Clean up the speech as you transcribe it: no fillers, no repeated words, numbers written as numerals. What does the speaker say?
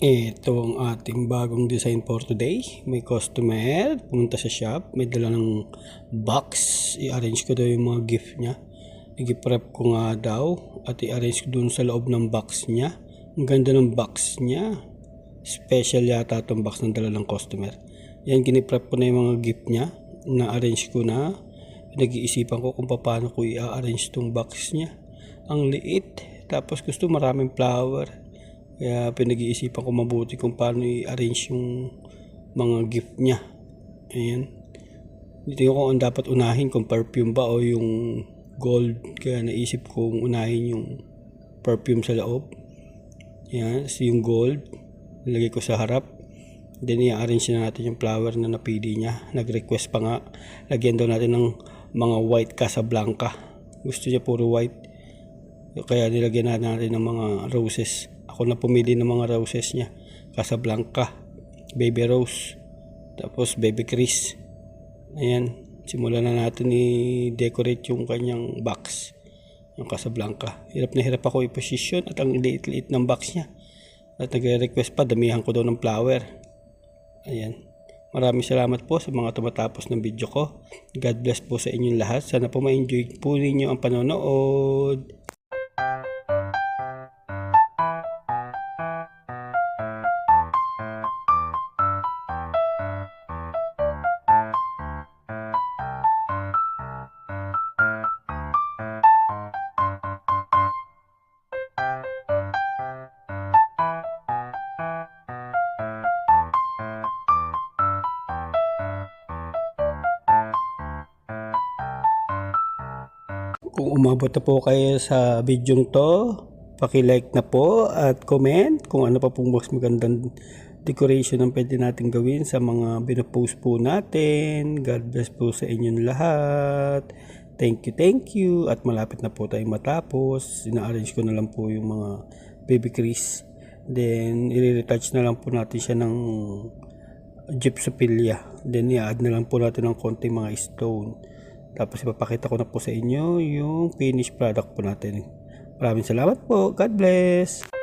Ito ang ating bagong design for today. May customer, pumunta sa shop, may dala ng box. I-arrange ko daw yung mga gift niya. I-prep ko nga daw at i-arrange ko dun sa loob ng box niya. Ang ganda ng box niya. Special yata itong box ng dala ng customer. Yan, giniprep ko na yung mga gift niya. Na-arrange ko na. Nag-iisipan ko kung paano ko i-arrange itong box niya. Ang liit. Tapos gusto maraming flower. Kaya pinag-iisipan ko mabuti kung paano i-arrange yung mga gift niya. Ayan. Dito ko ang dapat unahin, kung perfume ba o yung gold. Kaya naisip kong unahin yung perfume sa loob. Ayan. So yung gold, nilagay ko sa harap. Then i-arrange na natin yung flower na napili niya. Nag-request pa nga. Lagyan daw natin ng mga white Casablanca. Gusto niya puro white. Kaya nilagyan na natin ng mga roses. Ako na pumili ng mga roses niya. Casablanca, baby rose, tapos baby Chris. Ayan, simulan na natin i-decorate yung kanyang box, yung Casablanca. Hirap na hirap ako i-position at ang liit-liit ng box niya. At nagre-request pa, damihan ko daw ng flower. Ayan. Maraming salamat po sa mga tumatapos ng video ko. God bless po sa inyong lahat. Sana po ma-enjoy po ninyo ang panonood. Kung umabot na po kayo sa video to, paki-like na po at comment kung ano pa pong mas magandang decoration ang pwede natin gawin sa mga binopost po natin. God bless po sa inyong lahat. Thank you. At malapit na po tayong matapos. Ina-arrange ko na lang po yung mga baby Chris. Then, i-retouch na lang po natin siya ng gypsophilia. Then, i-add na lang po natin ng konting mga stone. Tapos ipapakita ko na po sa inyo yung finished product po natin. Maraming salamat po. God bless!